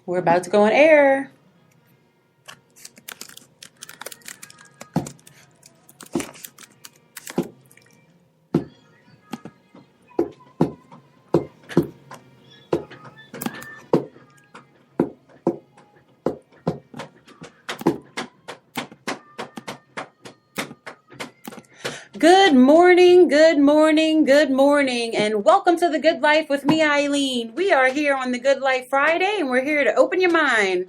We're about to go on air. Good morning, good morning, good morning, and welcome to The Good Life with me, Eileen. We are here on The Good Life Friday, and we're here to open your mind.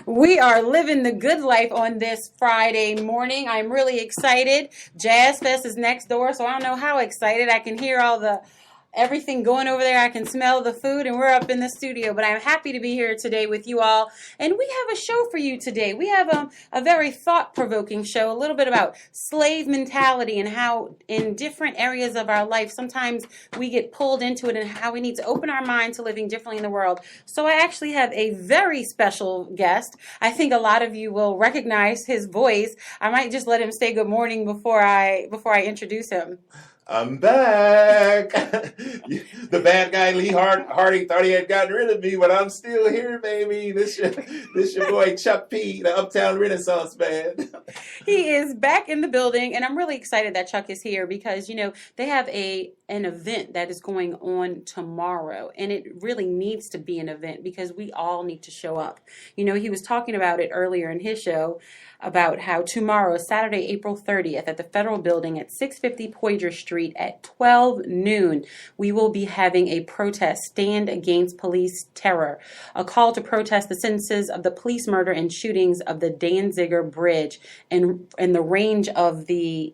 We are living the good life on this Friday morning. I'm really excited. Jazz Fest is next door, so I don't know how excited. I can hear everything going over there. I can smell the food, and we're up in the studio. But I'm happy to be here today with you all. And we have a show for you today. We have a very thought-provoking show, a little bit about slave mentality and how in different areas of our life, sometimes we get pulled into it and how we need to open our mind to living differently in the world. So I actually have a very special guest. I think a lot of you will recognize his voice. I might just let him say good morning before I introduce him. I'm back. The bad guy Lee Hardy thought he had gotten rid of me, but I'm still here, baby. This your boy Chuck P, the Uptown Renaissance man. He is back in the building, and I'm really excited that Chuck is here because, they have an event that is going on tomorrow, and it really needs to be an event because we all need to show up. He was talking about it earlier in his show about how tomorrow, Saturday, April 30th, at the Federal Building at 650 Poydras Street at 12 noon, we will be having a protest, Stand Against Police Terror, a call to protest the sentences of the police murder and shootings of the Danziger Bridge and the range of I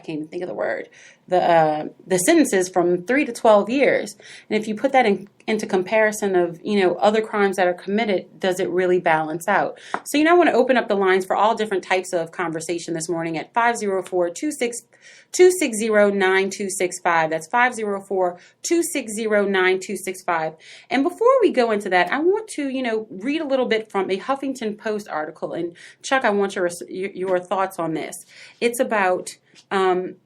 can't even think of the word, the sentences from 3 to 12 years. And if you put that into comparison of, other crimes that are committed, does it really balance out? So, I want to open up the lines for all different types of conversation this morning at 504-260-9265. That's 504-260-9265. And before we go into that, I want to, read a little bit from a Huffington Post article. And Chuck, I want your thoughts on this. It's about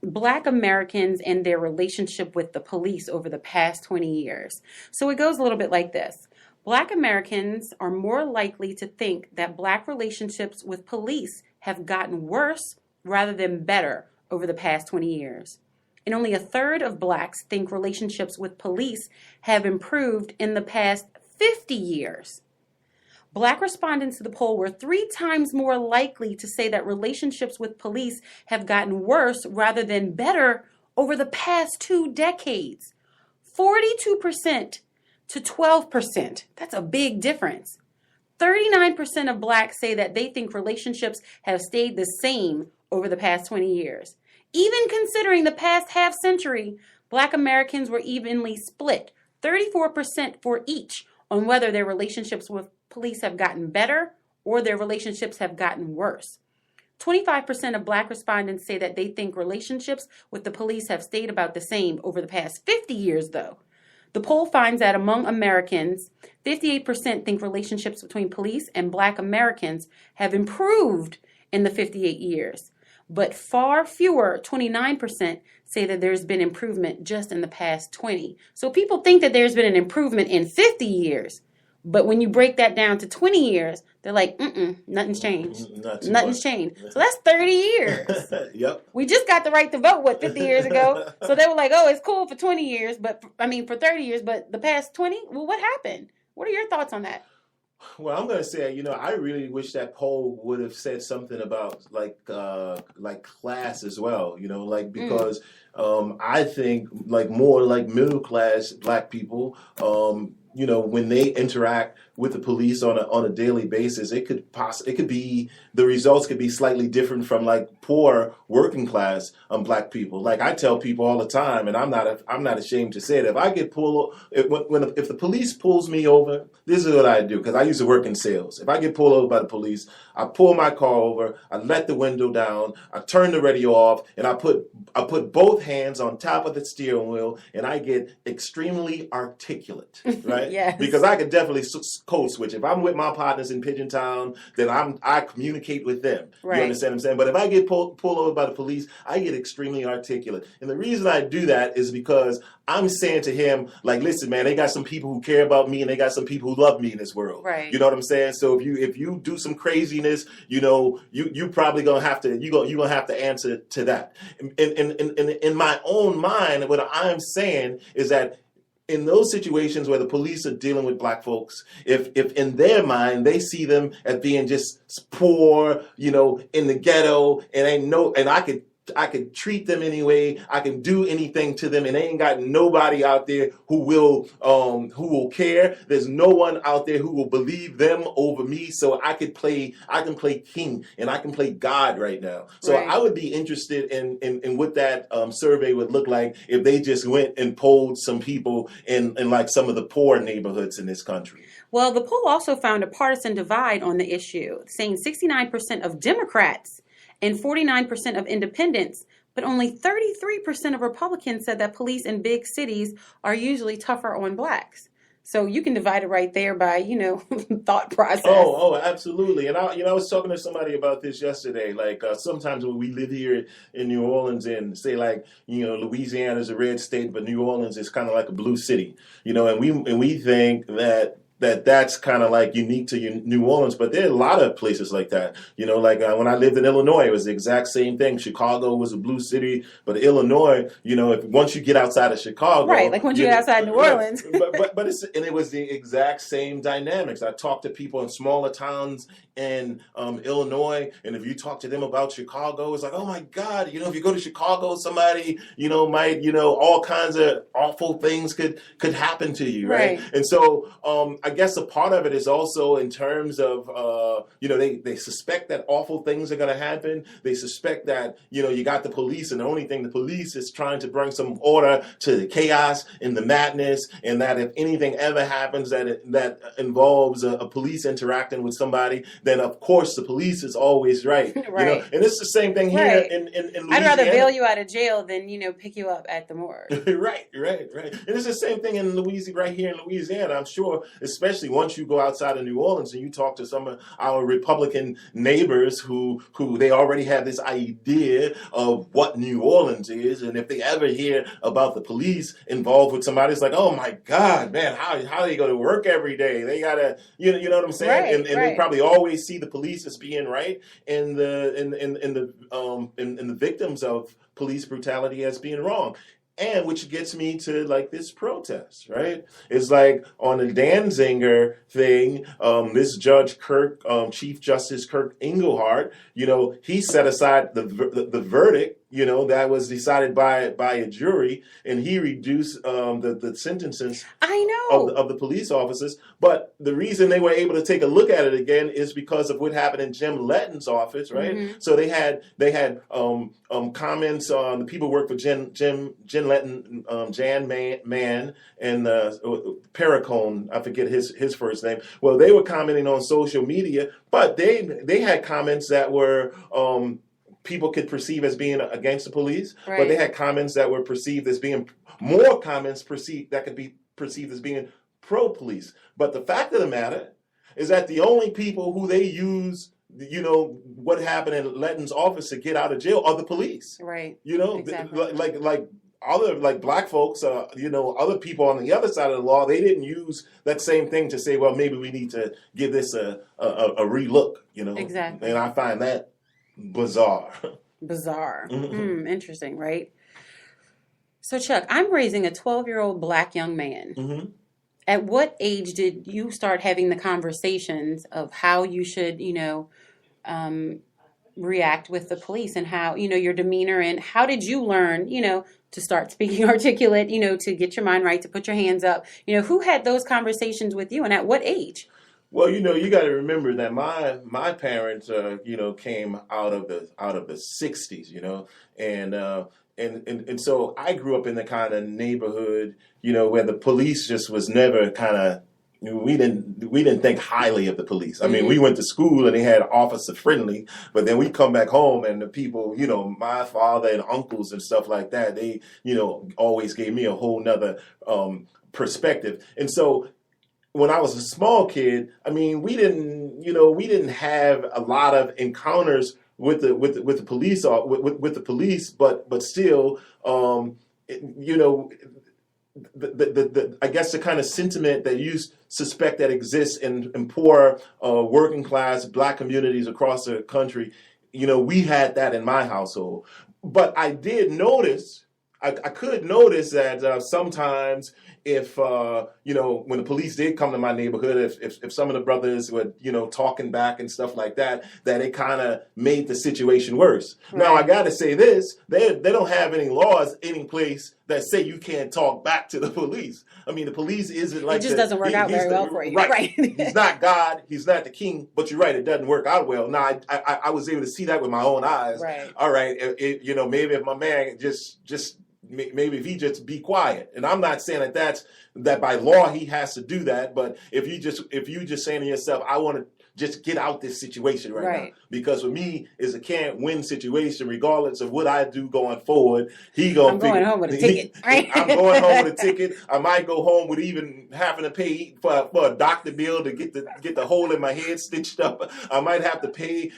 Black Americans and their relationship with the police over the past 20 years. So it goes a little bit like this. Black Americans are more likely to think that Black relationships with police have gotten worse rather than better over the past 20 years. And only a third of Blacks think relationships with police have improved in the past 50 years. Black respondents to the poll were 3 times more likely to say that relationships with police have gotten worse rather than better over the past 2 decades. 42% to 12%. That's a big difference. 39% of Blacks say that they think relationships have stayed the same over the past 20 years. Even considering the past half century, Black Americans were evenly split, 34% for each, on whether their relationships with police have gotten better or their relationships have gotten worse. 25% of Black respondents say that they think relationships with the police have stayed about the same over the past 50 years, though. The poll finds that among Americans, 58% think relationships between police and Black Americans have improved in the 58 years. But far fewer, 29%, say that there's been improvement just in the past 20. So people think that there's been an improvement in 50 years. But when you break that down to 20 years, they're like, nothing's changed. Nothing's changed. So that's 30 years. Yep. We just got the right to vote, 50 years ago? So they were like, it's cool for 20 years, for 30 years, but the past 20? Well, what happened? What are your thoughts on that? Well, I'm going to say, I really wish that poll would have said something about like class as well, because I think more like middle class Black people, when they interact with the police on a daily basis, the results could be slightly different from like poor working class black people. Like I tell people all the time, and I'm not ashamed to say it. If I get pulled, if the police pulls me over, this is what I do because I used to work in sales. If I get pulled over by the police, I pull my car over, I let the window down, I turn the radio off, and I put both hands on top of the steering wheel, and I get extremely articulate, right? Yes. Because I could definitely code switch. If I'm with my partners in Pigeon Town, then I communicate with them. Right. You understand what I'm saying? But if I get pulled over by the police, I get extremely articulate. And the reason I do that is because I'm saying to him, like, listen, man, they got some people who care about me and they got some people who love me in this world. Right. You know what I'm saying? So if you do some craziness, you probably gonna have to answer to that. In my own mind, what I'm saying is that in those situations where the police are dealing with black folks, if in their mind they see them as being just poor, in the ghetto, and I could treat them anyway. I can do anything to them, and they ain't got nobody out there who will care. There's no one out there who will believe them over me. So I can play king and I can play God right now. So Right. I would be interested in what that survey would look like if they just went and polled some people in like some of the poor neighborhoods in this country. Well, the poll also found a partisan divide on the issue, saying 69% of Democrats and 49% of independents, but only 33% of Republicans said that police in big cities are usually tougher on blacks. So you can divide it right there by, thought process. Oh, absolutely. And I was talking to somebody about this yesterday. Like sometimes when we live here in New Orleans and say like, Louisiana is a red state, but New Orleans is kind of like a blue city, and we think that's kind of like unique to New Orleans, but there are a lot of places like that. Like when I lived in Illinois, it was the exact same thing. Chicago was a blue city, but Illinois, once you get outside of Chicago, right? Like once you get outside New Orleans, but it was the exact same dynamics. I talked to people in smaller towns in Illinois, and if you talk to them about Chicago, it's like, oh my God, if you go to Chicago, somebody, might, all kinds of awful things could happen to you, right? And so I guess a part of it is also in terms of, they suspect that awful things are going to happen. They suspect that, you got the police, and the only thing the police is trying to bring some order to the chaos and the madness, and that if anything ever happens that involves a police interacting with somebody, then of course the police is always right. Right. And it's the same thing here right. in Louisiana. I'd rather bail you out of jail than, pick you up at the morgue. Right. And it's the same thing in Louisiana, right here in Louisiana. I'm sure, especially once you go outside of New Orleans and you talk to some of our Republican neighbors who they already have this idea of what New Orleans is, and if they ever hear about the police involved with somebody, it's like, oh my God, man, how are they going to work every day? They gotta, you know what I'm saying? Right, and they probably always see the police as being right, and the victims of police brutality as being wrong. And which gets me to like this protest, right? It's like on the Danziger thing, this Judge Chief Justice Kirk Engelhardt, he set aside the verdict, that was decided by a jury, and he reduced the sentences of the police officers. But the reason they were able to take a look at it again is because of what happened in Jim Letton's office, right? Mm-hmm. So they had comments on the people who work for Jim Letton, Jan Mann, and Perricone, I forget his first name. Well, they were commenting on social media, but they had comments that were people could perceive as being against the police, right. But they had comments that were perceived as being more comments that could be perceived as being pro-police. But the fact of the matter is that the only people who they use, what happened in Letton's office to get out of jail are the police. Right. Exactly. Like other like black folks, other people on the other side of the law, they didn't use that same thing to say, well, maybe we need to give this a relook. Exactly. And I find that bizarre. Interesting, right? So Chuck, I'm raising a 12-year-old black young man. Mm-hmm. At what age did you start having the conversations of how you should, react with the police, and how, your demeanor, and how did you learn, to start speaking articulate, to get your mind right, to put your hands up? Who had those conversations with you, and at what age? Well, you got to remember that my parents, came out of the '60s, and so I grew up in the kind of neighborhood, where the police just was never kind of. We didn't think highly of the police. I mean, we went to school and they had officer friendly, but then we come back home and the people, my father and uncles and stuff like that, they, always gave me a whole nother perspective. And so when I was a small kid, I mean, we didn't have a lot of encounters with the police or with the police, but still, you know, I guess the kind of sentiment that you suspect that exists in poor working class Black communities across the country, we had that in my household. But I did notice, I could notice that sometimes if, when the police did come to my neighborhood, if some of the brothers were, talking back and stuff like that, that it kind of made the situation worse. Right. Now, I got to say this, they don't have any laws in place that say you can't talk back to the police. I mean, the police isn't like... It just doesn't work out very well for you. Right. He's not God. He's not the king. But you're right. It doesn't work out well. Now, I was able to see that with my own eyes. Right. All right. Maybe if my man maybe if he just be quiet. And I'm not saying that by law he has to do that. But if you just saying to yourself, I want to just get out this situation right now. Because with me, it's a can't win situation, regardless of what I do going forward. I'm going home with a ticket. I'm going home with a ticket. I might go home with even having to pay for a doctor bill to get the hole in my head stitched up. I might have to pay,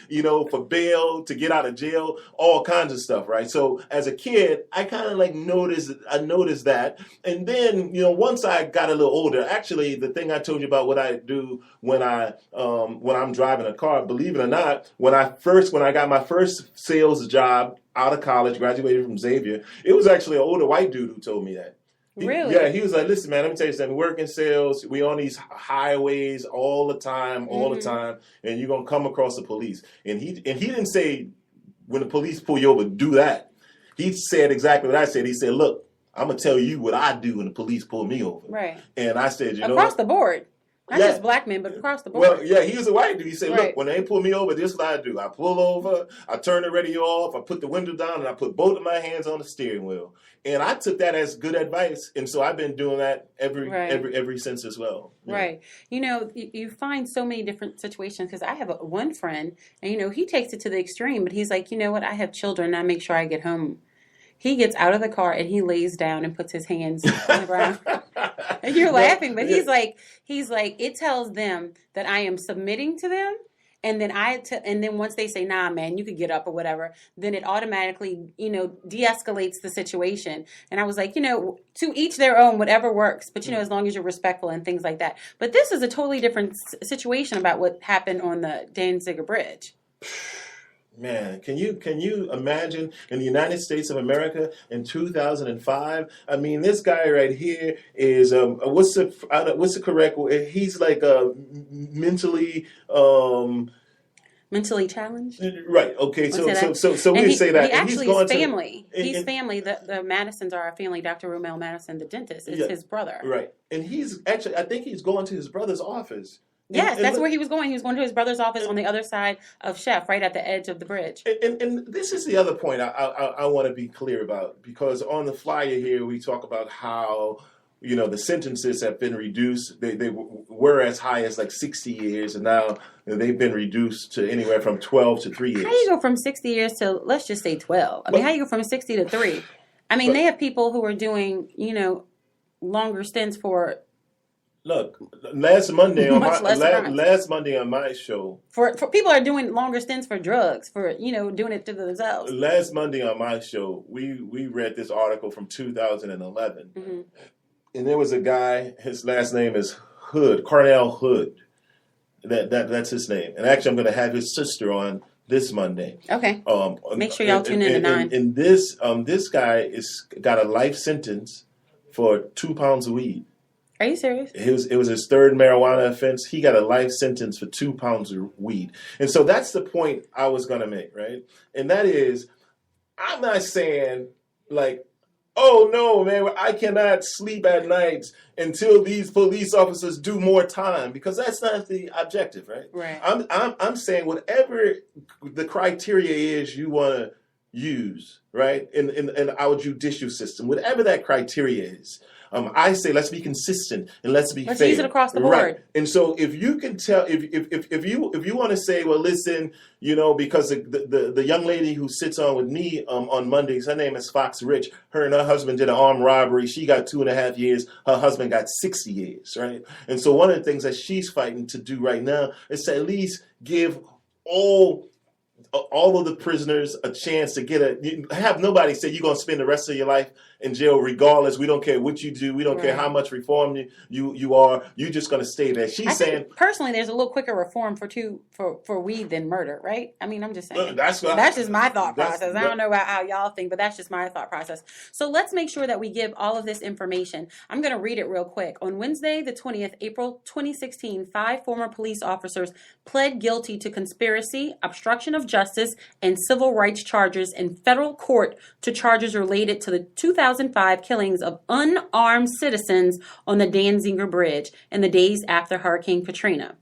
for bail to get out of jail, all kinds of stuff, right? So as a kid, I kind of noticed that. And then, once I got a little older, actually the thing I told you about what I do when I'm driving a car, believe it or not, when I got my first sales job out of college, graduated from Xavier, it was actually an older white dude who told me that. Really? Yeah, he was like, listen, man, let me tell you something. We work in sales. We on these highways all the time, and you're going to come across the police. And he didn't say, when the police pull you over, do that. He said exactly what I said. He said, look, I'm going to tell you what I do when the police pull me over. Right. And I said, across the board. Not just Black men, but across the board. Well, yeah, he was a white dude. He said, look, when they pull me over, this is what I do. I pull over, I turn the radio off, I put the window down, and I put both of my hands on the steering wheel. And I took that as good advice. And so I've been doing that every since as well. Yeah. Right. You find so many different situations, because I have one friend, and, he takes it to the extreme, but he's like, you know what, I have children, and I make sure I get home. He gets out of the car and he lays down and puts his hands on the ground. And you're laughing, but he's like, it tells them that I am submitting to them. And then and then once they say, nah, man, you could get up or whatever, then it automatically, de-escalates the situation. And I was like, to each their own, whatever works. But, as long as you're respectful and things like that. But this is a totally different situation about what happened on the Danziger Bridge. Man, can you imagine in the United States of America in 2005? I mean, this guy right here is what's the correct word? He's like mentally challenged. Right. Okay. So we say that. Actually, his family. His family. The Madisons are our family. Dr. Romel Madison, the dentist, is his brother. Right. And he's actually, I think he's going to his brother's office. Yes, that's where he was going. He was going to his brother's office on the other side of Chef, right at the edge of the bridge. And this is the other point I want to be clear about, because on the flyer here we talk about how the sentences have been reduced. They were as high as like 60 years, and now they've been reduced to anywhere from 12 to 3 years. How do you go from 60 years to, let's just say 12? I mean, how do you go from 60 to 3? I mean, they have people who are doing longer stints for. Look, last Monday on my show, for people are doing longer stints for drugs, for doing it to themselves. Last Monday on my show, we read this article from 2011, and there was a guy. His last name is Hood, Cornell Hood. That's his name. And actually, I'm going to have his sister on this Monday. Okay. Make sure y'all tune in at 9. And this guy got a life sentence for 2 pounds of weed. Are you serious? It was his third marijuana offense. He got a life sentence for 2 pounds of weed. And so that's the point I was going to make, right? And that is, I'm not saying, like, oh no, man, I cannot sleep at nights until these police officers do more time, because that's not the objective, right? Right. I'm saying whatever the criteria is you want to use, right, in our judicial system, whatever that criteria is. I say let's be consistent and let's be Let's fair. use it across the board. Right. And so if you can tell, if you want to say, well, listen, because the young lady who sits on with me on Mondays, her name is Fox Rich. Her and her husband did an armed robbery. She got 2.5 years. Her husband got 60 years, right? And so one of the things that she's fighting to do right now is to at least give all of the prisoners a chance to have nobody say you're going to spend the rest of your life in jail regardless. We don't care what you do. We don't care how much reform you are. You're just going to stay there. She's saying, personally, there's a little quicker reform for weed than murder, right? I mean, I'm just saying. That's just my thought process. I don't know about how y'all think, but that's just my thought process. So let's make sure that we give all of this information. I'm going to read it real quick. On Wednesday, the 20th, April 2016, 5 former police officers pled guilty to conspiracy, obstruction of justice, and civil rights charges in federal court to charges related to the 2005 killings of unarmed citizens on the Danziger Bridge in the days after Hurricane Katrina.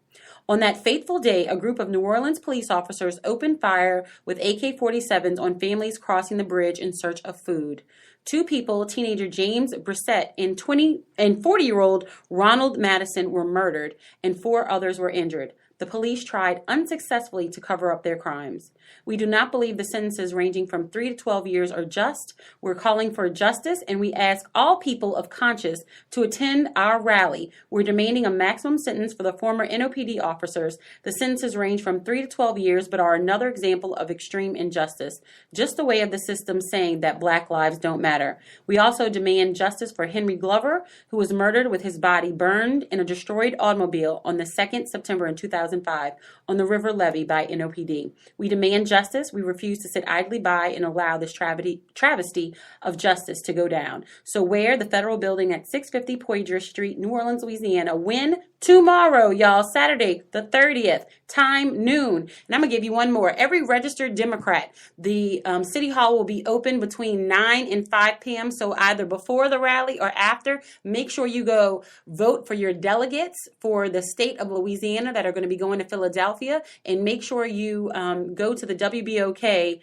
On that fateful day, a group of New Orleans police officers opened fire with AK-47s on families crossing the bridge in search of food. 2 people, teenager James Brissett and 40-year-old Ronald Madison, were murdered, and 4 others were injured. The police tried unsuccessfully to cover up their crimes. We do not believe the sentences ranging from 3 to 12 years are just. We're calling for justice, and we ask all people of conscience to attend our rally. We're demanding a maximum sentence for the former NOPD officers. The sentences range from 3 to 12 years, but are another example of extreme injustice. Just a way of the system saying that Black lives don't matter. We also demand justice for Henry Glover, who was murdered with his body burned in a destroyed automobile on the 2nd September in 2005 on the River Levee by NOPD. We demand justice. We refuse to sit idly by and allow this travesty of justice to go down. So where the federal building at 650 Poydras Street, New Orleans, Louisiana. When? Tomorrow, y'all. Saturday, the 30th, time noon. And I'm going to give you one more. Every registered Democrat, the City Hall will be open between 9 and 5 p.m. So either before the rally or after, make sure you go vote for your delegates for the state of Louisiana that are going to be going to Philadelphia. And make sure you go to the WBOK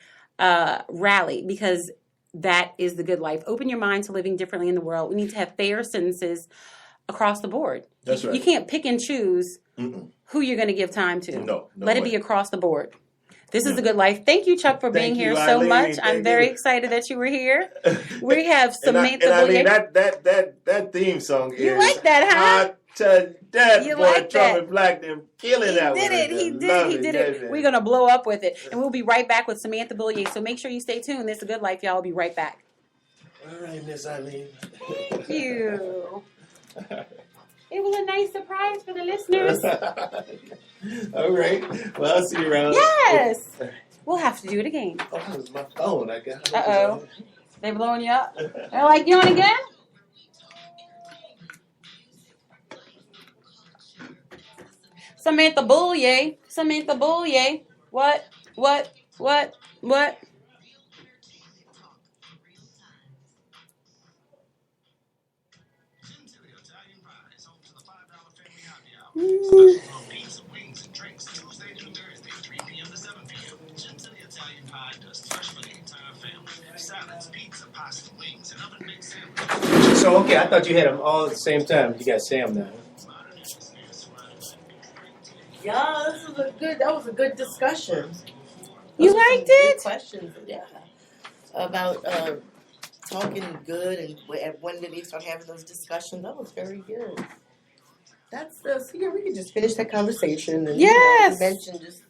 rally, because that is the good life. Open your mind to living differently in the world. We need to have fair sentences across the board. That's right. You can't pick and choose who you're going to give time to. No Let it be across the board. This is the good life. Thank you, Chuck, for being here so Eileen. much. I'm very excited that you were here. We have Samantha. I mean that theme song. You like that, huh? Hot to death. You boy, like that? Trumpet Black, them killing that one. He did it. We're going to blow up with it. And we'll be right back with Samantha Bullier. So make sure you stay tuned. This is a good life, y'all. We'll be right back. All right, Miss Eileen. Thank you. It was a nice surprise for the listeners. All right. Well, I'll see you around. Yes. We'll have to do it again. Oh, that was my phone. I guess. Uh-oh. They blowing you up? They're like, you on again? Samantha Bullier. Samantha Bullier. What? Pizza, wings, and drinks Tuesday through Thursday, 3 p.m. to 7 p.m. Jim to the Italian Pie does fresh for the entire family. Salads, pizza, pasta, wings, and oven baked sandwiches. So, okay, I thought you had them all at the same time. You got Sam now. Yeah, that was a good discussion. You Those were some liked good it? questions, yeah. About talking good and when did they start having those discussions? That was very good. That's so yeah, we can just finish that conversation and Yes. mention just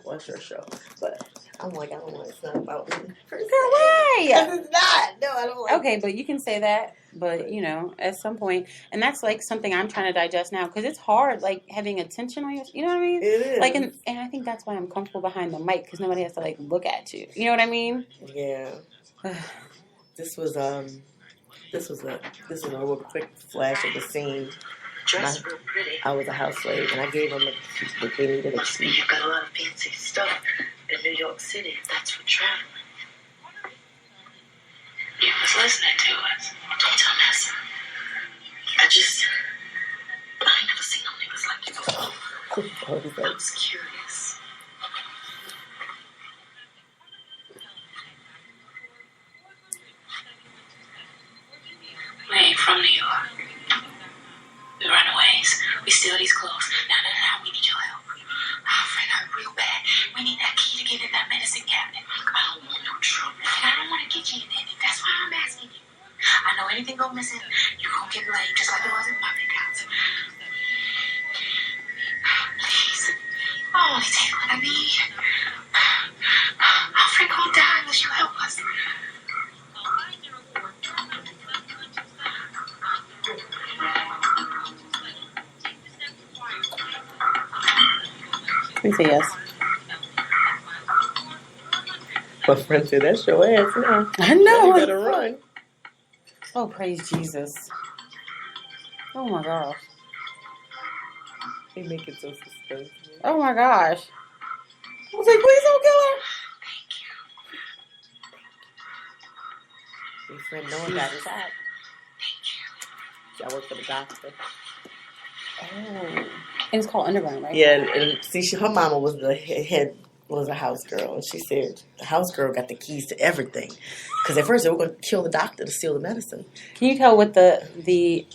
what's your show? But I'm like, I don't want it's not about me. Girl, why? It's not. No, I don't like Okay, but you can say that, but at some point, and that's like something I'm trying to digest now, because it's hard, like having attention on you know what I mean? it is. Like, and I think that's why I'm comfortable behind the mic, because nobody has to like look at you. You know what I mean? Yeah. This was a real quick flash of the scene. Dressed real pretty. I was a house slave, and I gave them what they needed. Must be you've got a lot of fancy stuff in New York City. That's for traveling. You was listening to us. Don't tell Madison. I ain't never seen no niggas like you before. I was curious. We ain't from New York. We runaways. We steal these clothes. Now, we need your help. Our friend hurt real bad. We need that key to get in that medicine cabinet. I don't want no trouble. And I don't want to get you in anything. That's why I'm asking you. I know anything go missing, you gonna get blamed just like it was in public house. Please. Oh, only take what I need. Our friend gonna die unless you help us. We say yes. My friend said, that's your ass now. I know. You better run. Oh, praise Jesus. Oh my gosh. They make it so suspenseful. Oh my gosh. I was like, please don't kill her. Your friend Noah got shot. I work for the doctor. Oh. And it's called Underground, right? Yeah, and see, her mama was the head, was a house girl, and she said the house girl got the keys to everything. Because at first they were going to kill the doctor to steal the medicine. Can you tell what the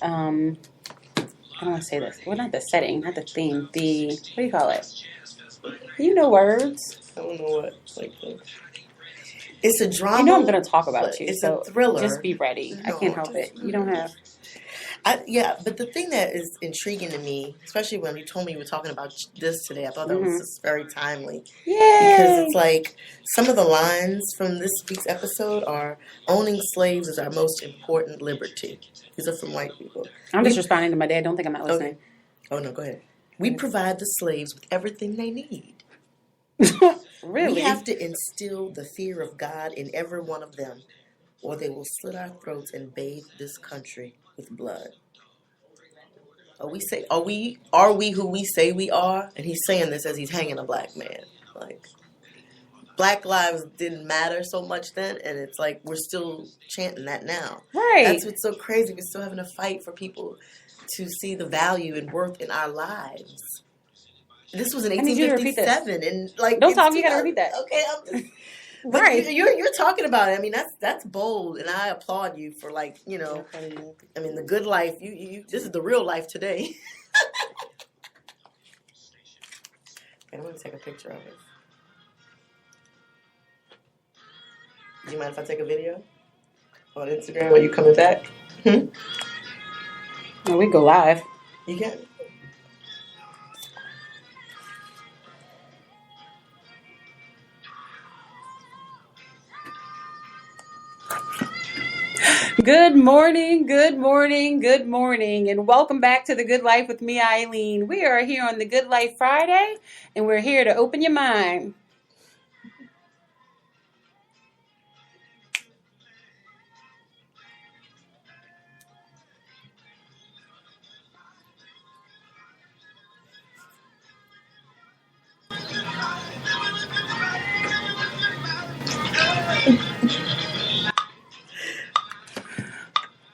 I don't want to say this. Well, not the setting, not the theme. What do you call it? You know words. I don't know what. It's a drama. You know I'm going to talk about you. It's so a thriller. Just be ready. I can't help it. You don't have. But the thing that is intriguing to me, especially when you told me you were talking about this today, I thought that was just very timely. Yay! Because it's like some of the lines from this week's episode are owning slaves is our most important liberty. These are from white people. I'm just responding to my dad. Don't think I'm not listening. Oh, no, go ahead. We provide the slaves with everything they need. Really? We have to instill the fear of God in every one of them, or they will slit our throats and bathe this country with blood. Are we who we say we are? And he's saying this as he's hanging a black man. Like, black lives didn't matter so much then, and it's like we're still chanting that now. Right. That's what's so crazy. We're still having a fight for people to see the value and worth in our lives. This was in I need you to repeat this. 1857, and like Don't talk. You gotta repeat that. Okay, I'm just. But Right. you're talking about it. I mean, that's bold, and I applaud you for I mean, the good life. You this is the real life today. I'm gonna take a picture of it. Do you mind if I take a video on Instagram? Are you coming back? No, we go live. You can. Good morning, good morning, good morning, and welcome back to The Good Life with me, Eileen. We are here on The Good Life Friday, and we're here to open your mind.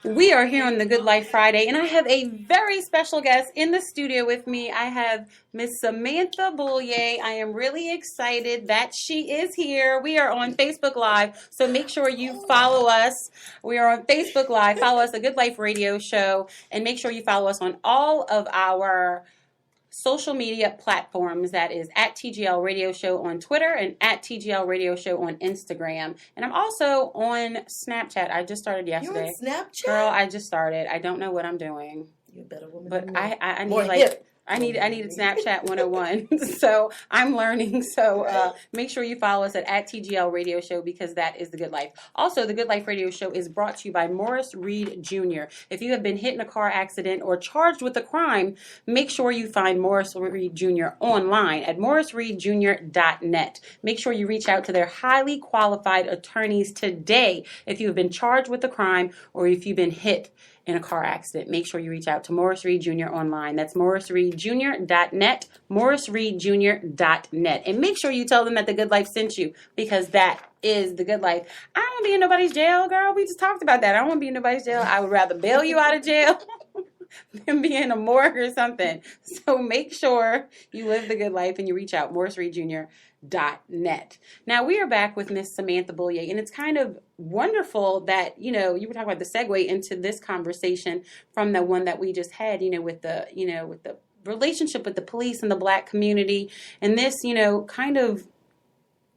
We are here on The Good Life Friday, and I have a very special guest in the studio with me. I have Miss Samantha Boulier. I am really excited that she is here. We are on Facebook Live, so make sure you follow us. We are on Facebook Live. Follow us, The Good Life Radio Show, and make sure you follow us on all of our social media platforms. That is at TGL Radio Show on Twitter and at TGL Radio Show on Instagram. And I'm also on Snapchat. I just started yesterday. You're on Snapchat? Girl, I just started. I don't know what I'm doing. You're a better woman. But than me. I need More like hip. I needed Snapchat 101. So I'm learning. So make sure you follow us at TGL Radio Show, because that is The Good Life. Also, The Good Life Radio Show is brought to you by Morris Reed Jr. If you have been hit in a car accident or charged with a crime, make sure you find Morris Reed Jr. online at morrisreedjr.net. Make sure you reach out to their highly qualified attorneys today if you have been charged with a crime or if you've been hit in a car accident, make sure you reach out to Morris Reed Jr. online. That's morrisreedjr.net, morrisreedjr.net. And make sure you tell them that The Good Life sent you, because that is The Good Life. I don't want to be in nobody's jail, girl. We just talked about that. I don't want to be in nobody's jail. I would rather bail you out of jail than be in a morgue or something. So make sure you live The Good Life and you reach out, morrisreedjr.net. Now we are back with Miss Samantha Boulier, and it's kind of wonderful that, you know, you were talking about the segue into this conversation from the one that we just had, with the relationship with the police and the Black community. And this, kind of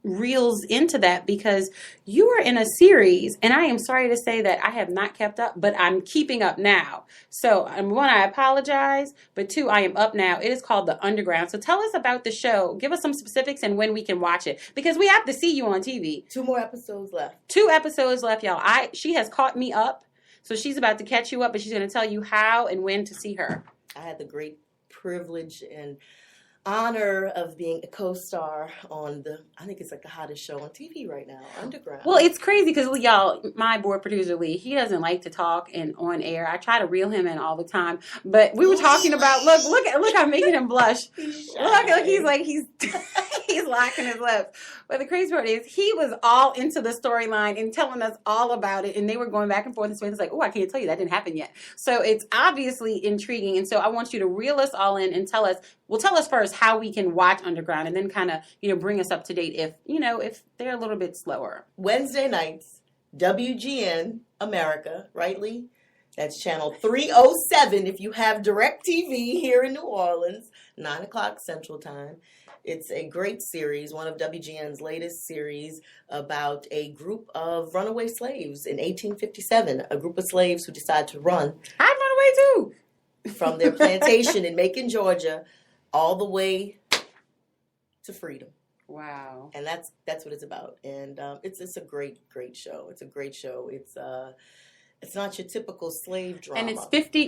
reels into that, because you are in a series, and I am sorry to say that I have not kept up, but I'm keeping up now. So one, I apologize, but two, I am up now. It is called The Underground. So tell us about the show. Give us some specifics and when we can watch it, because we have to see you on TV. 2 more episodes left. 2 episodes left, y'all. She has caught me up, so she's about to catch you up, but she's going to tell you how and when to see her. I had the great privilege and honor of being a co-star on I think it's like the hottest show on TV right now, Underground. Well, it's crazy because, y'all, my board producer, Lee, he doesn't like to talk and on air. I try to reel him in all the time. But we were talking about, look, I'm making him blush. Look, he's like, he's locking his lips. But the crazy part is he was all into the storyline and telling us all about it. And they were going back and forth. And Samantha's like, oh, I can't tell you. That didn't happen yet. So it's obviously intriguing. And so I want you to reel us all in and tell us first how we can watch Underground, and then kind of, bring us up to date if they're a little bit slower. Wednesday nights, WGN America, right, Lee? That's channel 307 if you have DirecTV here in New Orleans, 9 o'clock Central Time. It's a great series, one of WGN's latest series about a group of runaway slaves in 1857, a group of slaves who decide to run. I'd run away too. From their plantation in Macon, Georgia, all the way to freedom. Wow. And that's what it's about. And it's a great show. It's a great show. It's not your typical slave drama. And it's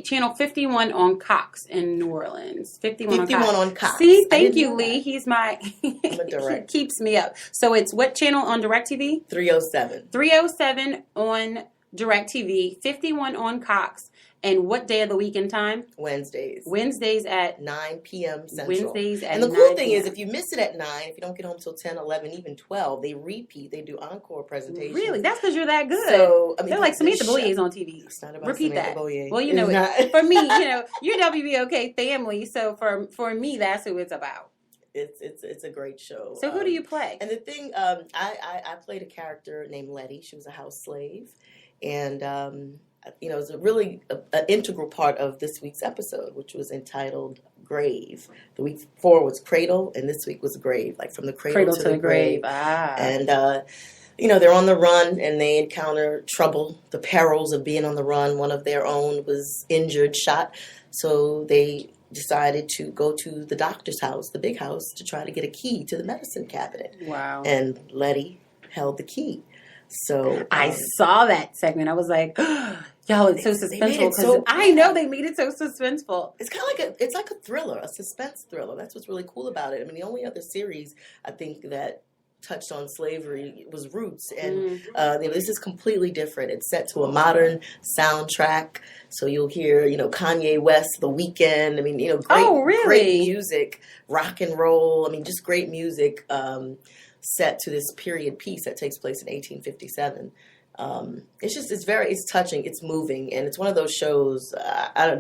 channel 51 on Cox in New Orleans. 51 on Cox. See, thank you, Lee. He's my I'm a direct. he keeps me up. So it's what channel on DirecTV? 307. 307 on DirecTV, 51 on Cox. And what day of the week and time? Wednesdays. Wednesdays at 9 p.m. Central. Wednesdays at And the cool 9 thing p.m. is, if you miss it at 9, if you don't get home till 10, 11, even 12, they repeat. They do encore presentations. Really? That's because you're that good. So, I mean, they're like, Samantha the Bouyer's show- on TV. It's not about Repeat Samantha that. Bouyer. Well, It's not. for me, you're WBOK family. So for me, that's who it's about. It's a great show. So who do you play? And the thing, I played a character named Letty. She was a house slave, and it's a really an integral part of this week's episode, which was entitled Grave. The week before was Cradle, and this week was Grave, like from the cradle to the grave. Ah. And they're on the run, and they encounter trouble, the perils of being on the run. One of their own was injured, shot, so they decided to go to the doctor's house, the big house, to try to get a key to the medicine cabinet. Wow. And Letty held the key. So I saw that segment. I was like, y'all, it's so They made suspenseful. it so- I know they made it so suspenseful. it's kind of like a thriller, a suspense thriller. That's what's really cool about it. I mean, the only other series I think that touched on slavery was Roots, and this is completely different. It's set to a modern soundtrack, so you'll hear Kanye West, The Weeknd. I mean, great music, rock and roll. I mean, just great music set to this period piece that takes place in 1857. It's touching, it's moving, and it's one of those shows.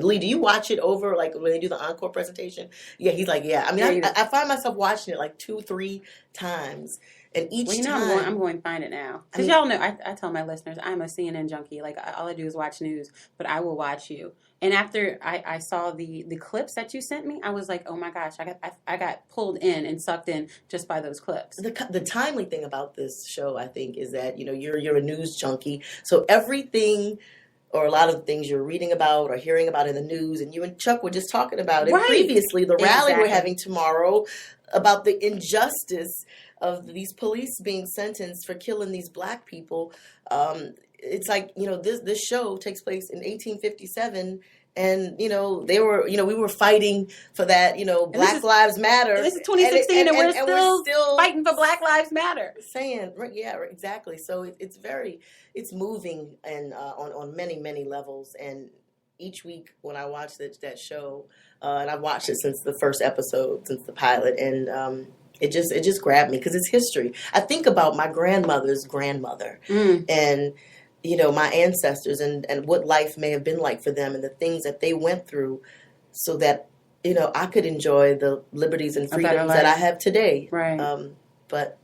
Lee, do you watch it over, like when they do the encore presentation? Yeah, he's like, yeah. I mean, I find myself watching it like 2-3 times, and each time I'm going to find it now, because y'all know I tell my listeners I'm a CNN junkie. Like all I do is watch news, but I will watch you. And after I saw the clips that you sent me, I was like, oh my gosh, I got pulled in and sucked in just by those clips. The timely thing about this show, I think, is that you're a news junkie, so everything or a lot of the things you're reading about or hearing about in the news, and you and Chuck were just talking about it previously. The rally we're having tomorrow about the injustice of these police being sentenced for killing these black people. It's like, this show takes place in 1857, and they were, we were fighting for that, Black Lives Matter. This is 2016, and we're still fighting for Black Lives Matter. Saying, yeah, exactly. So it's moving and on many, many levels, and each week when I watch that show, and I've watched it since the first episode, since the pilot, and it just grabbed me because it's history. I think about my grandmother's grandmother and my ancestors and what life may have been like for them and the things that they went through, so that I could enjoy the liberties and better freedoms life. that I have today. Right. But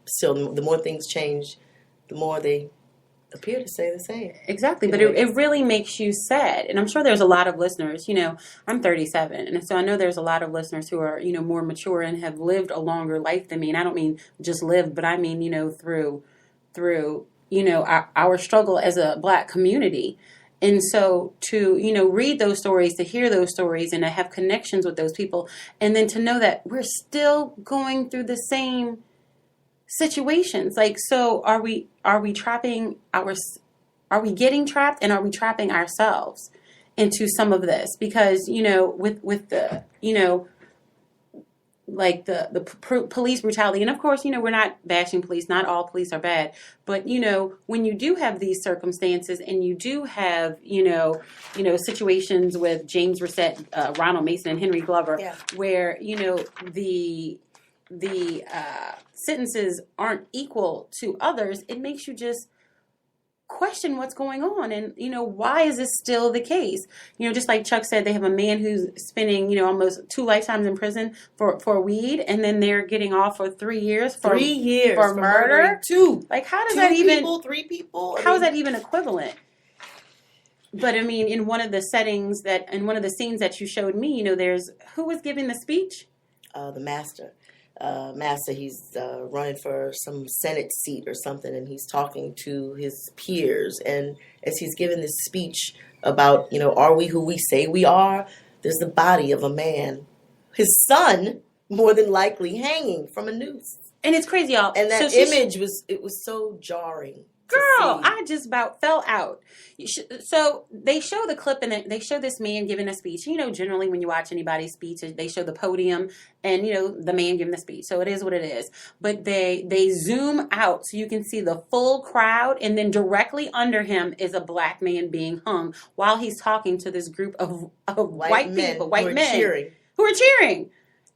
still, the more things change, the more they appear to stay the same. Exactly, but it really makes you sad. And I'm sure there's a lot of listeners, I'm 37, and so I know there's a lot of listeners who are, more mature and have lived a longer life than me. And I don't mean just lived, but I mean, through our struggle as a Black community. And so to, read those stories, to hear those stories, and to have connections with those people, and then to know that we're still going through the same situations. Like, so are we trapping are we getting trapped, and are we trapping ourselves into some of this? Because, with the, like the police brutality, and of course, we're not bashing police. Not all police are bad, but when you do have these circumstances, and you do have situations with James Reset, Ronald Mason, and Henry Glover, where the sentences aren't equal to others, it makes you just question what's going on, and why is this still the case? Just like Chuck said, they have a man who's spending almost 2 lifetimes in prison for weed, and then they're getting off for 3 years for 3 years for murder. 2. Like, how does 2 that even people, 3 people? How is that even equivalent? But I mean, in one of the scenes that you showed me, there's who was giving the speech? The master. He's running for some Senate seat or something, and he's talking to his peers. And as he's giving this speech about, are we who we say we are? There's the body of a man, his son, more than likely hanging from a noose. And it's crazy, y'all. And that So image was so jarring. Girl, I just about fell out. So they show the clip, and they show this man giving a speech. Generally when you watch anybody's speech, they show the podium and, the man giving the speech. So it is what it is. But they zoom out so you can see the full crowd, and then directly under him is a Black man being hung while he's talking to this group of white people, white men who are cheering.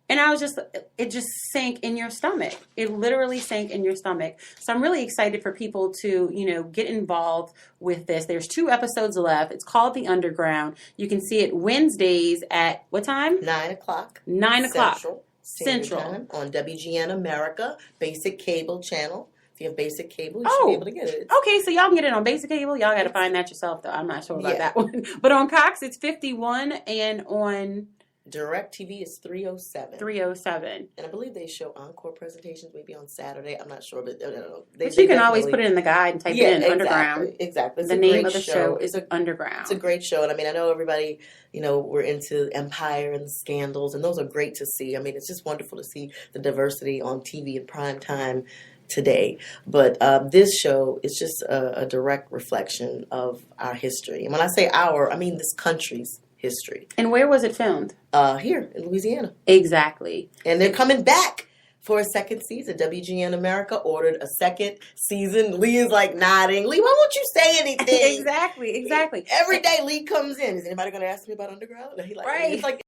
And I was it just sank in your stomach. It literally sank in your stomach. So I'm really excited for people to, get involved with this. There's 2 episodes left. It's called The Underground. You can see it Wednesdays at what time? 9 o'clock. 9 o'clock. Central. Time on WGN America, basic cable channel. If you have basic cable, you should be able to get it. Okay, so y'all can get it on basic cable. Y'all got to find that yourself, though. I'm not sure about that one. But on Cox, it's 51, and on DirecTV is 307. 307. And I believe they show encore presentations maybe on Saturday. I'm not sure, but I don't know. But you can always put it in the guide and type it in, Underground. Exactly. It's the name of the show is Underground. It's a great show. And I mean, I know everybody, we're into Empire and scandals, and those are great to see. I mean, it's just wonderful to see the diversity on TV in prime time today. But this show is just a direct reflection of our history. And when I say our, I mean this country's history. And where was it filmed? Here in Louisiana. Exactly. And they're coming back for a second season. WGN America ordered a second season. Lee is like nodding. Lee, why won't you say anything? Exactly. Every day Lee comes in. Is anybody going to ask me about Underground? And it's like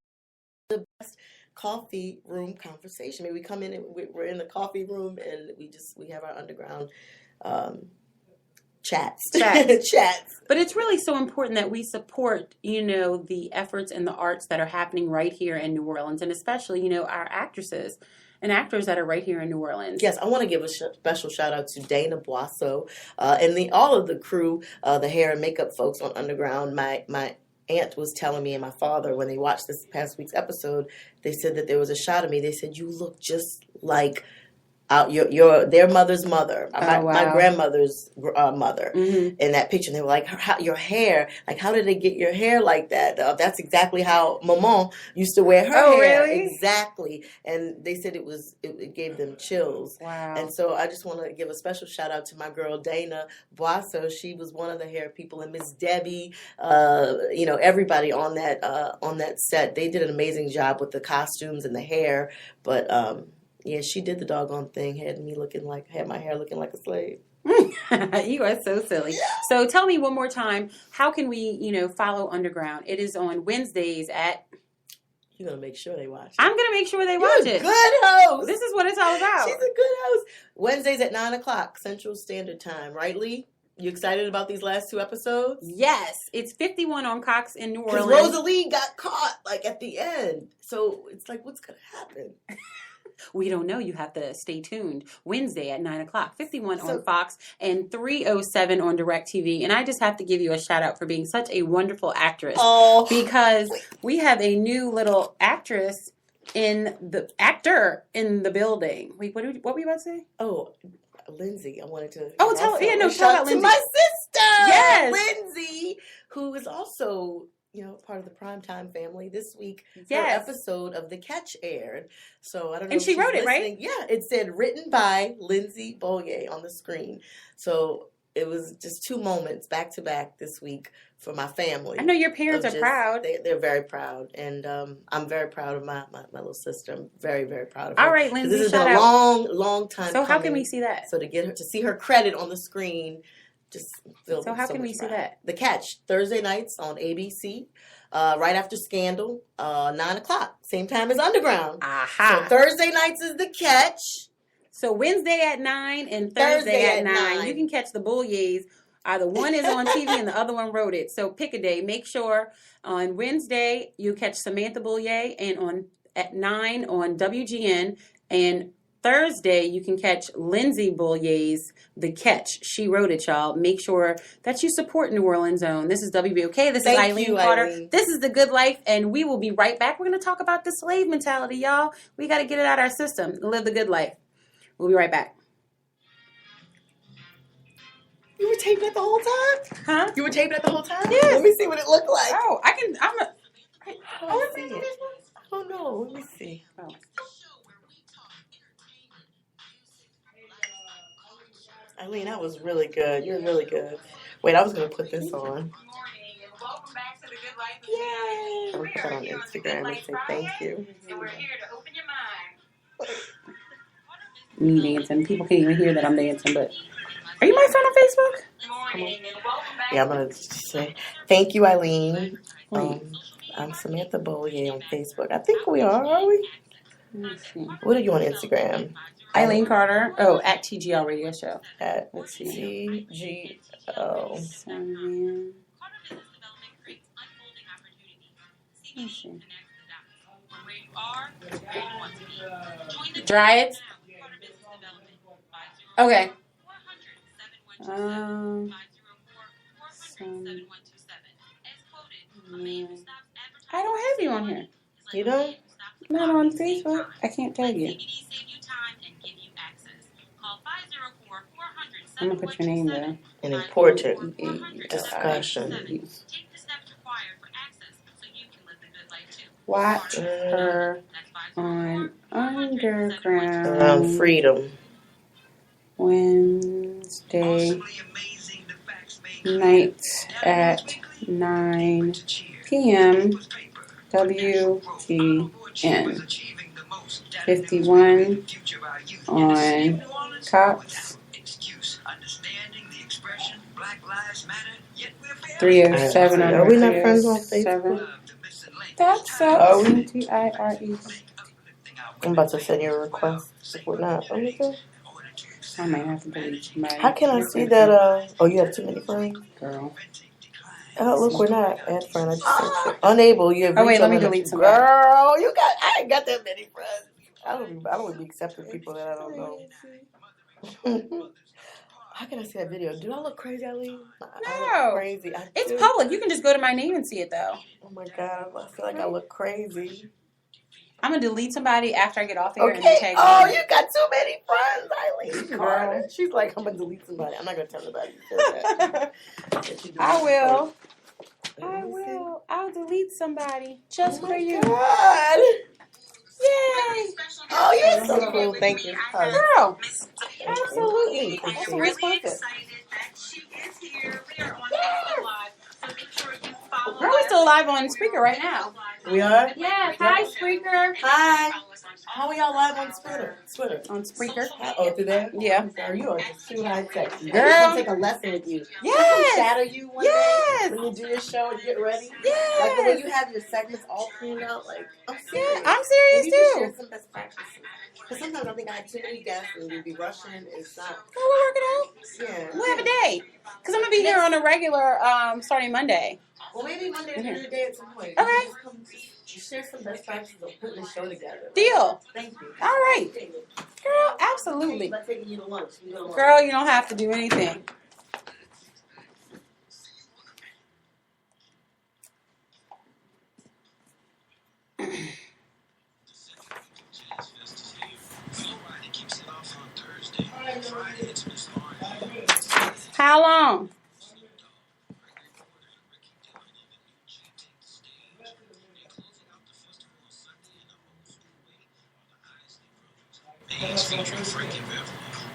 the best coffee room conversation. I mean, we come in and we're in the coffee room, and we have our Underground chats. But it's really so important that we support, the efforts and the arts that are happening right here in New Orleans, and especially, our actresses and actors that are right here in New Orleans. Yes, I want to give a special shout out to Dana Boisseau and all of the crew, the hair and makeup folks on Underground. My aunt was telling me, and my father, when they watched this past week's episode, they said that there was a shot of me. They said, you look just like their mother's mother, my grandmother's mother, in that picture. And they were like, your hair, like, how did they get your hair like that? That's exactly how Maman used to wear her hair. Really? Exactly. And they said it gave them chills. Wow. And so I just want to give a special shout out to my girl Dana Boisseau. She was one of the hair people, and Miss Debbie, everybody on that set. They did an amazing job with the costumes and the hair, but yeah, she did the doggone thing. Had my hair looking like a slave. You are so silly. So tell me one more time, how can we, follow Underground? It is on Wednesdays at. You're gonna make sure they watch it. I'm gonna make sure they You're watch a it. good host. This is what it's all about. She's a good host. Wednesdays at 9:00 Central Standard Time, right, Lee? You excited about these last 2 episodes? Yes, it's 51 on Cox in New Because Orleans. Rosalie got caught like at the end, so it's like, what's gonna happen? We don't know. You have to stay tuned. Wednesday at 9:00, 51 So- on Fox and 307 on DirecTV. And I just have to give you a shout out for being such a wonderful actress. Oh, Because we have a new little actor in the building. Wait, what were you about to say? oh, Lindsay, I wanted to. Oh, tell- also yeah, no, a shout out to Lindsay. my sister, Yes. Lindsay, who is also part of the Primetime family. This week, her Yes. episode of The Catch aired. So I don't know. And if she she's wrote it, right? listening. Yeah, it said written by Lindsay Boyer on the screen. So it was just 2 moments back to back this week for my family. I know your parents of are just- proud. They're very proud, and I'm very proud of my little sister. I'm very, very proud of her. All right, 'Cause Lindsay, this has been shout a out. long time. So how can coming. we see that? So to see her credit on the screen, just filled So with how so can we much see pride. that? The Catch, Thursday nights on ABC, right after Scandal, 9:00, same time as Underground. Aha. So Thursday nights is The Catch. So Wednesday at 9 and Thursday at 9. You can catch the Bullies. Either one is on TV and the other one wrote it. So pick a day. Make sure on Wednesday you catch Samantha Bullier and at 9 on WGN. And Thursday you can catch Lindsay Bullier's The Catch. She wrote it, y'all. Make sure that you support New Orleans Zone. This is WBOK. This Thank is Eileen you, Carter. Eileen. This is The Good Life. And we will be right back. We're going to talk about the slave mentality, y'all. We got to get it out of our system. Live the good life. We'll be right back. You were taping it the whole time? Huh? You were taping it the whole time? Yes. Let me see what it looked like. Oh, I can. I'm a. Oh, let's see it. Oh no, let me see. Oh. Eileen, that was really good. You're really good. Wait, I was gonna put this on. Good morning and welcome back to the Good Life. Yay! I'll We put are that on here on the Good Instagram and Life say thank Friday, you. and we're here to open your mind. Me dancing. People can't even hear that I'm dancing. But are you my friend on Facebook? Good morning and welcome back. Yeah, I'm gonna just say thank you, Eileen. I'm Samantha Bollier on Facebook. I think we are we? Let me see. What are you on Instagram? Eileen Carter. Oh, at TGL Radio Show. At Let's see. TGO. Samantha. Let's see. Dry it. Okay. I don't have you on here. You know? Not on Facebook. I can't tag you. I'm gonna put your name there. An important discussion. Watch her on Underground Around freedom. Wednesday night at 9 p.m. WGN 51 on Cox 307 on Are we not friends on 307. Facebook? That's Are we? Tire. I'm about to send you a request. If we're not, let me go. I might have to delete somebody. How can I see that? Oh, you have too many friends. Girl. Oh, look, we're not. Add friend. I just sent you. Unable. You have Oh, wait, reached let me over- delete somebody. Girl, you got. I ain't got that many friends. I don't be accepting people that I don't know. How can I see that video? Do I look crazy, Eileen? I No. look crazy. I It's do. public. You can just go to my name and see it, though. Oh my god, I feel like I look crazy. I'm going to delete somebody after I get off here and Okay. tag Oh, them. you got too many friends, Eileen. Girl. Carter. She's like, I'm gonna delete somebody. I'm not gonna tell nobody you said that. That you I delete will. first. I Let me see. will. I'll delete somebody just Oh for my you. God. Yay! Oh, you're so cool. Thank you. Girl, Absolutely. absolutely. That's a responsive. Girl, we're still live on Spreaker right now. We are? Yes. Hi, Spreaker. Hi. How are y'all live on Twitter? On Spreaker. Oh, do that? Yeah. I'm sorry, you are just too high tech. I just Girl. want to take a lesson with you. Yes. I can shadow you one Yes. day when you do your show and get ready. Yes. Like the way you have your segments all cleaned out. Like, I'm serious. Yeah, I'm serious Maybe you should too. share some best practices. Because sometimes I think I have too many guests and we'd be rushing. It's not. Oh, we'll work it out. Yeah. We'll have a day. Because I'm going to be here on a regular starting Monday. Well, maybe Monday is a day at some point. Okay. You just come share some best practices of putting the show together. Deal. Thank you. All right. Girl, absolutely. I'm taking you to lunch. You go to lunch. Girl, you don't have to do anything. Friday keeps it off on Thursday. Friday it's Miss Lauren. How long? Bands featuring Frankie Beverly,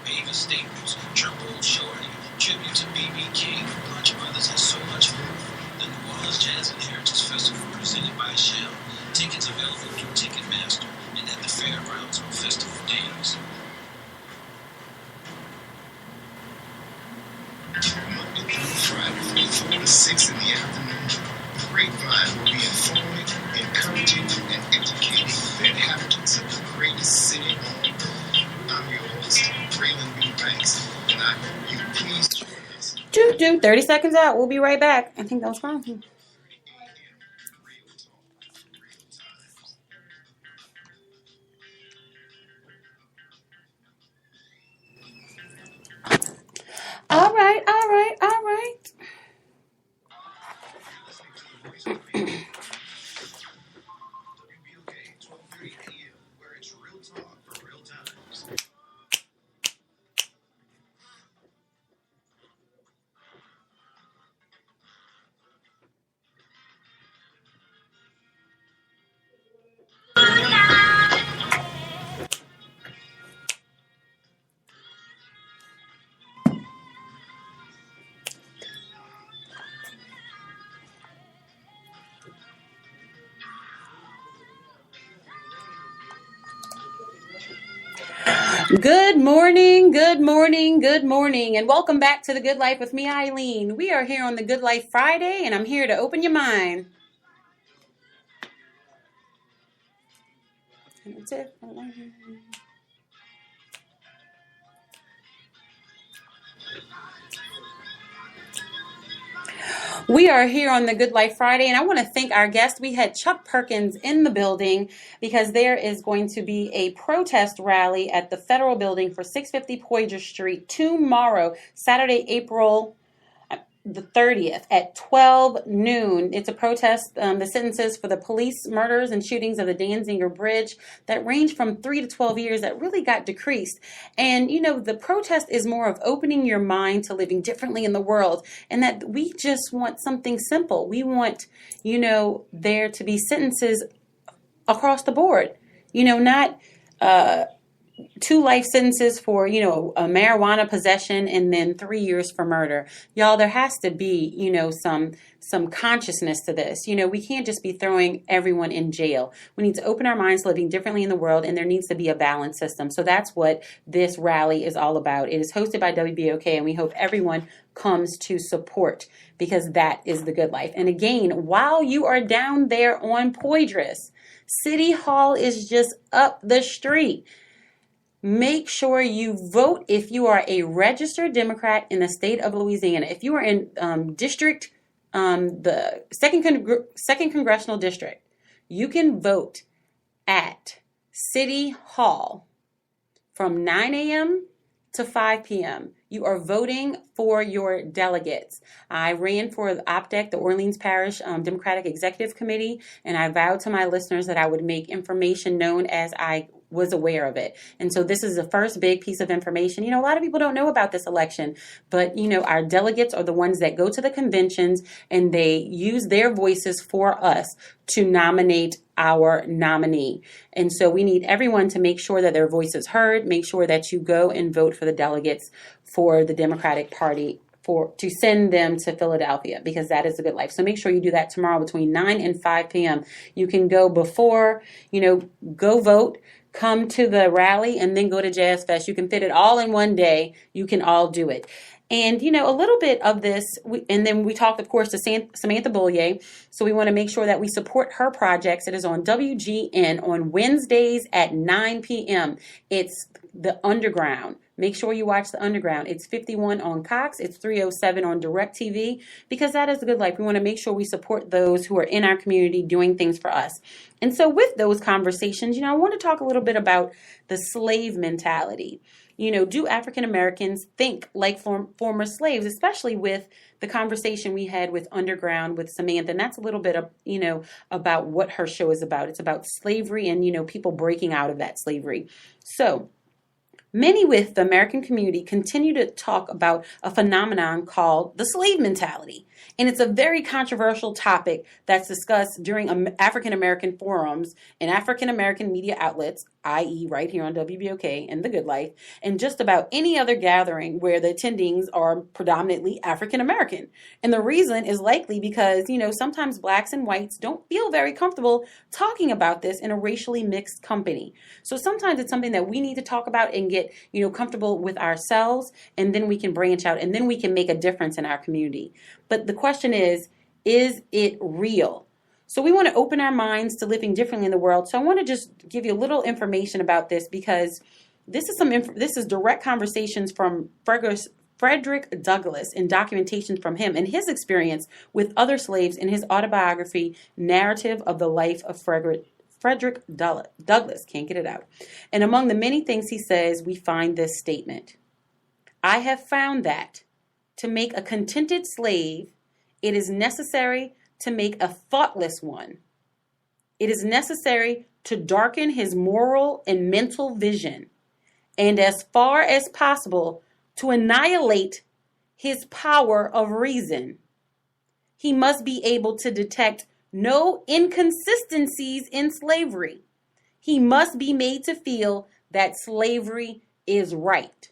Mavis Staples, Jumbo Shorty, tribute to B.B. King, Punch Brothers, and so much more. The New Orleans Jazz and Heritage Festival presented by Shell. Tickets available through Ticketmaster and at the fairgrounds on festival days. Monday through Friday from 4 to 6 in the afternoon. Grapevine will be informing, encouraging, and educating the inhabitants of the greatest city on earth. I'm your host, Braylon B. Banks, and I hope you please join us. 30 seconds out. We'll be right back. I think that was fine. Real talk, real times. All right, all right, all right. WBOK 12:30 a.m., where it's real talk for real times. Good morning, good morning, good morning, and welcome back to The Good Life with me, Eileen. We are here on The Good Life Friday, and I'm here to open your mind. And that's it. We are here on the Good Life Friday, and I want to thank our guest. We had Chuck Perkins in the building because there is going to be a protest rally at the Federal Building for 650 Poydras Street tomorrow, Saturday, April the 30th at 12 noon. It's a protest, the sentences for the police murders and shootings of the Danziger Bridge that range from 3 to 12 years that really got decreased. And, you know, the protest is more of opening your mind to living differently in the world, and that we just want something simple. We want, you know, there to be sentences across the board, you know, not 2 life sentences for, you know, a marijuana possession and then 3 years for murder. Y'all, there has to be, you know, some consciousness to this. You know, we can't just be throwing everyone in jail. We need to open our minds to living differently in the world, and there needs to be a balanced system. So that's what this rally is all about. It is hosted by WBOK, and we hope everyone comes to support, because that is the good life. And again, while you are down there on Poydras, City Hall is just up the street. Make sure you vote if you are a registered Democrat in the state of Louisiana. If you are in the second congressional district, you can vote at City Hall from 9 a.m. to 5 p.m. You are voting for your delegates. I ran for the OPDEC, the Orleans Parish Democratic Executive Committee, and I vowed to my listeners that I would make information known as I was aware of it. And so this is the first big piece of information. You know, a lot of people don't know about this election, but, you know, our delegates are the ones that go to the conventions and they use their voices for us to nominate our nominee. And so we need everyone to make sure that their voice is heard. Make sure that you go and vote for the delegates for the Democratic Party to send them to Philadelphia, because that is the good life. So make sure you do that tomorrow between 9 and 5 p.m. You can go before, you know, go vote. come to the rally and then go to Jazz Fest. You can fit it all in one day. You can all do it. And, you know, a little bit of this, and then we talked, of course, to Samantha Bollier. So we want to make sure that we support her projects. It is on WGN on Wednesdays at 9 p.m. It's The Underground. Make sure you watch The Underground. It's 51 on Cox. It's 307 on DirecTV, because that is the good life. We want to make sure we support those who are in our community doing things for us. And so with those conversations, you know, I want to talk a little bit about the slave mentality. You know, do African Americans think like former slaves, especially with the conversation we had with Underground with Samantha? And that's a little bit of, you know, about what her show is about. It's about slavery and, you know, people breaking out of that slavery. So many with the American community continue to talk about a phenomenon called the slave mentality. And it's a very controversial topic that's discussed during African American forums and African American media outlets, i.e. right here on WBOK and The Good Life, and just about any other gathering where the attendings are predominantly African American. And the reason is likely because, you know, sometimes blacks and whites don't feel very comfortable talking about this in a racially mixed company. So sometimes it's something that we need to talk about and get, you know, comfortable with ourselves, and then we can branch out and then we can make a difference in our community. But the question is it real? So we want to open our minds to living differently in the world. So I want to just give you a little information about this, because this is direct conversations from Frederick Douglass and documentation from him and his experience with other slaves in his autobiography, Narrative of the Life of Frederick Douglass. Can't get it out. And among the many things he says, we find this statement: I have found that to make a contented slave, it is necessary to make a thoughtless one. It is necessary to darken his moral and mental vision, and as far as possible, to annihilate his power of reason. He must be able to detect no inconsistencies in slavery. He must be made to feel that slavery is right.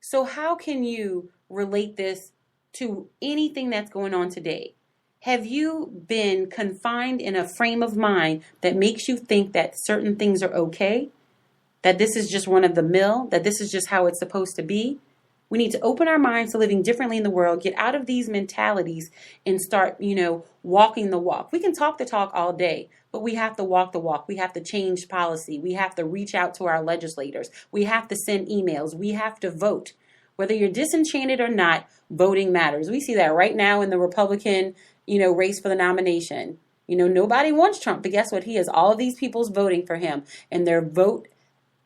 So how can you relate this to anything that's going on today? Have you been confined in a frame of mind that makes you think that certain things are okay? That this is just run of the mill? That this is just how it's supposed to be? We need to open our minds to living differently in the world, get out of these mentalities, and start, you know, walking the walk. We can talk the talk all day, but we have to walk the walk. We have to change policy. We have to reach out to our legislators. We have to send emails. We have to vote. Whether you're disenchanted or not, voting matters. We see that right now in the Republican, you know, race for the nomination. You know, nobody wants Trump, but guess what? He has all of these people's voting for him, and their vote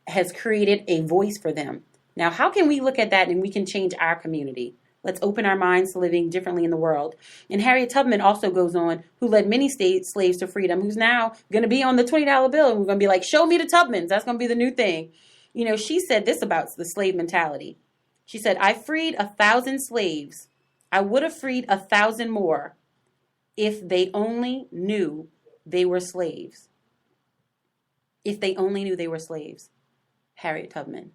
has created a voice for them. Now, how can we look at that and we can change our community? Let's open our minds to living differently in the world. And Harriet Tubman also goes on, who led many slaves to freedom, who's now going to be on the $20 bill. And we're going to be like, show me the Tubmans. That's going to be the new thing. You know, she said this about the slave mentality. She said, I freed 1,000 slaves. I would have freed 1,000 more if they only knew they were slaves. If they only knew they were slaves. Harriet Tubman.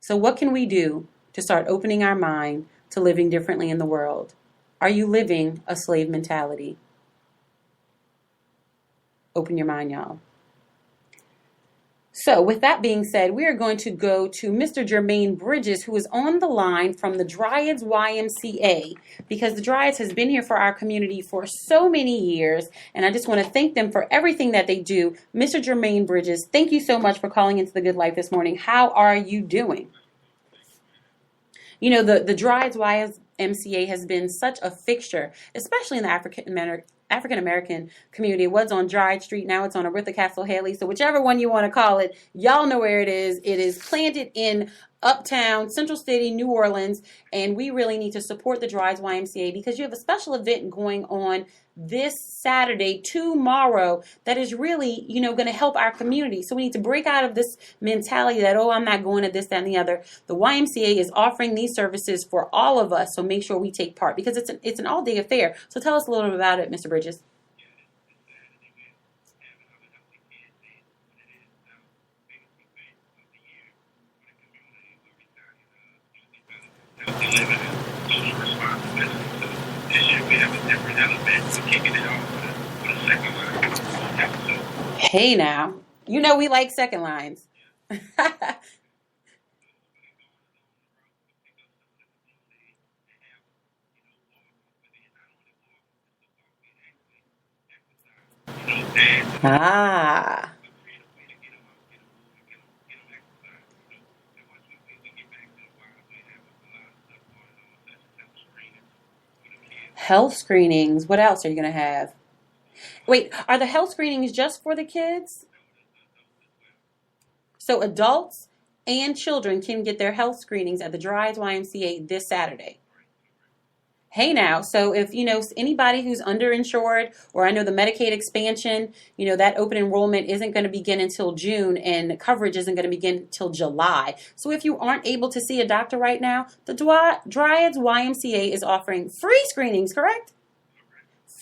So what can we do to start opening our mind to living differently in the world? Are you living a slave mentality? Open your mind, y'all. So with that being said, we are going to go to Mr. Jermaine Bridges, who is on the line from the Dryads YMCA, because the Dryads has been here for our community for so many years, and I just want to thank them for everything that they do. Mr. Jermaine Bridges, thank you so much for calling into The Good Life this morning. How are you doing? You know, the Dryads YMCA has been such a fixture, especially in the African American community. It was on Dryad Street. Now it's on Aretha Castle Haley. So whichever one you want to call it, y'all know where it is. It is planted in Uptown, Central City, New Orleans. And we really need to support the Dryad YMCA because you have a special event going on this Saturday, tomorrow, that is really, you know, going to help our community. So we need to break out of this mentality that, oh, I'm not going to this, that, and the other. The YMCA is offering these services for all of us, so make sure we take part because it's an all-day affair. So tell us a little bit about it, Mr. Bridges. Social responsibility. So this year we have a different element. We're kicking it off with a second episode. Hey now. You know we like second lines. Ah. Health screenings. What else are you going to have? Wait, are the health screenings just for the kids? So adults and children can get their health screenings at the Dryades YMCA this Saturday. Hey now, so if anybody who's underinsured, or I know the Medicaid expansion, that open enrollment isn't going to begin until June, and coverage isn't going to begin until July. So if you aren't able to see a doctor right now, the Dryades YMCA is offering free screenings, correct?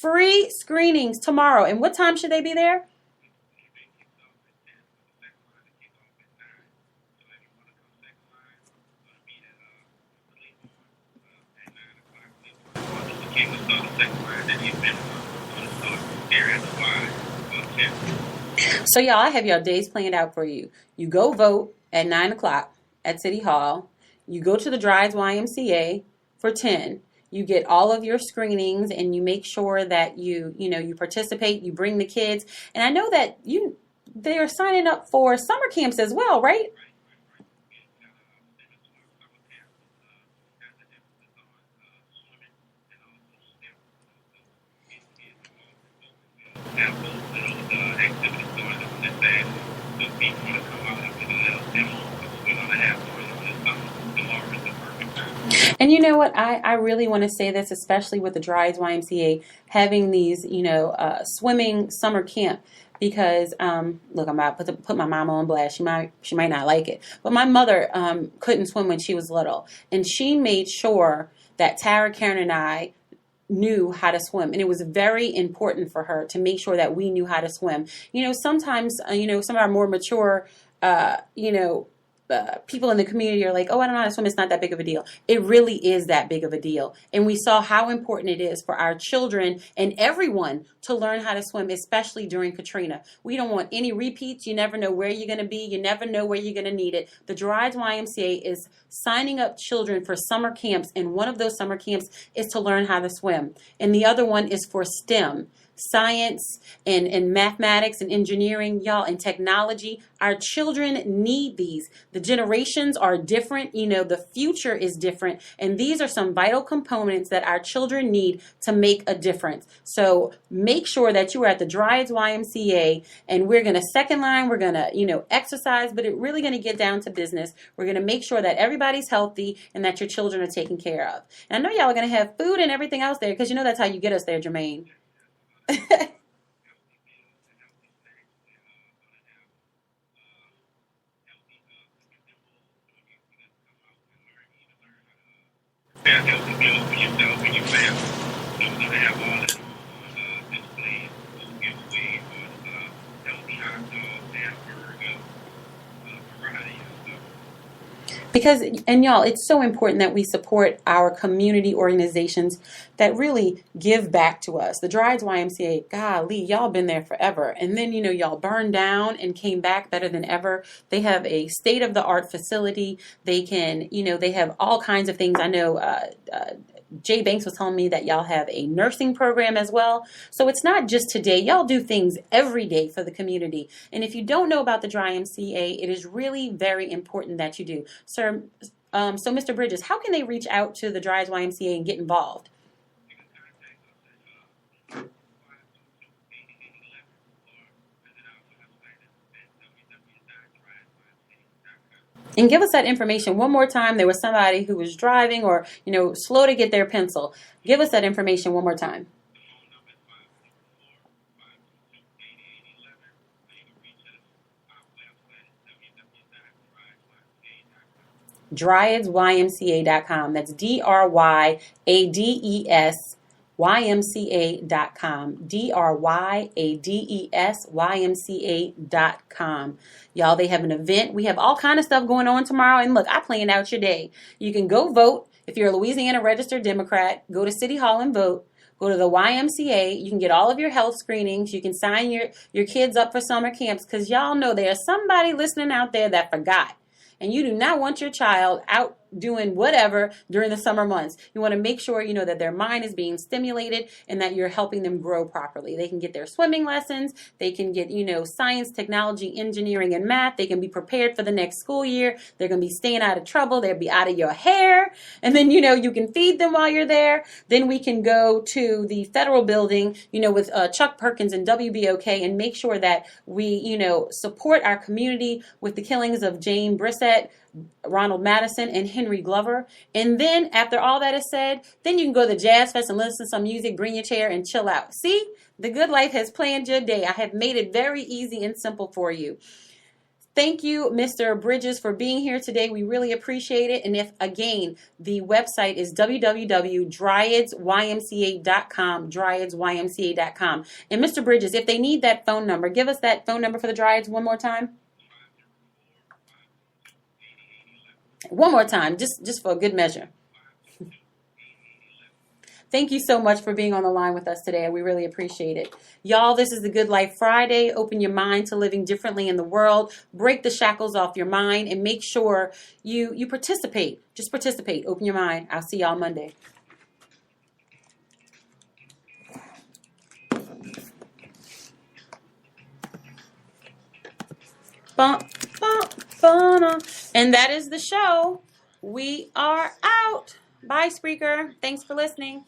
Free screenings tomorrow. And what time should they be there? So y'all, I have y'all days planned out for you. You go vote at 9 o'clock at City Hall. You go to the Dryades YMCA for 10. You get all of your screenings, and you make sure that you participate. You bring the kids, and I know that they are signing up for summer camps as well, right? And you know what? I really want to say this, especially with the Dryades YMCA having these, swimming summer camp. Because look, I'm about to put my mama on blast. She might not like it, but my mother couldn't swim when she was little, and she made sure that Tara, Karen, and I knew how to swim, and it was very important for her to make sure that we knew how to swim. Sometimes some of our more mature people in the community are like, oh, I don't know how to swim, it's not that big of a deal. It really is that big of a deal. And we saw how important it is for our children and everyone to learn how to swim, especially during Katrina. We don't want any repeats. You never know where you're going to be. You never know where you're going to need it. The Dryades YMCA is signing up children for summer camps, and one of those summer camps is to learn how to swim. And the other one is for STEM. Science and mathematics and engineering, y'all, and technology. Our children need these. The generations are different. The future is different. And these are some vital components that our children need to make a difference. So make sure that you are at the Dryades YMCA, and we're going to second line. We're going to, exercise, but it's really going to get down to business. We're going to make sure that everybody's healthy and that your children are taken care of. And I know y'all are going to have food and everything else there, because that's how you get us there, Jermaine. And y'all, it's so important that we support our community organizations that really give back to us. The Dryades YMCA, golly, y'all been there forever. And then, y'all burned down and came back better than ever. They have a state-of-the-art facility. They can, they have all kinds of things. I know Jay Banks was telling me that y'all have a nursing program as well. So it's not just today. Y'all do things every day for the community. And if you don't know about the YMCA, it is really very important that you do. Sir, so Mr. Bridges, how can they reach out to the Dryades YMCA and get involved? And give us that information one more time. There was somebody who was driving or, slow to get their pencil. Give us that information one more time. DryadesYMCA.com. That's DRYADES YMCA.com. DRYADES YMCA.com. Y'all, they have an event. We have all kind of stuff going on tomorrow. And look, I planned out your day. You can go vote. If you're a Louisiana registered Democrat, go to City Hall and vote. Go to the YMCA. You can get all of your health screenings. You can sign your kids up for summer camps, because y'all know there's somebody listening out there that forgot. And you do not want your child out doing whatever during the summer months. You want to make sure, you know, that their mind is being stimulated and that you're helping them grow properly. They can get their swimming lessons. They can get, you know, science, technology, engineering, and math. They can be prepared for the next school year. They're going to be staying out of trouble. They'll be out of your hair. And then, you know, you can feed them while you're there. Then we can go to the federal building, you know, with Chuck Perkins and WBOK, and make sure that we, you know, support our community with the killings of Jane Brissett, Ronald Madison, and Henry Glover. And then after all that is said, then you can go to the Jazz Fest and listen to some music, bring your chair, and chill out. See, The Good Life has planned your day. I have made it very easy and simple for you. Thank you, Mr. Bridges, for being here today. We really appreciate it. And if, again, the website is www.dryadsymca.com, dryadsymca.com. And Mr. Bridges, if they need that phone number, give us that phone number for the Dryads one more time. One more time, just for a good measure. Thank you so much for being on the line with us today. We really appreciate it. Y'all, this is the Good Life Friday. Open your mind to living differently in the world. Break the shackles off your mind and make sure you participate. Just participate. Open your mind. I'll see y'all Monday. Bump, bump, bump. And that is the show. We are out. Bye, Spreaker. Thanks for listening.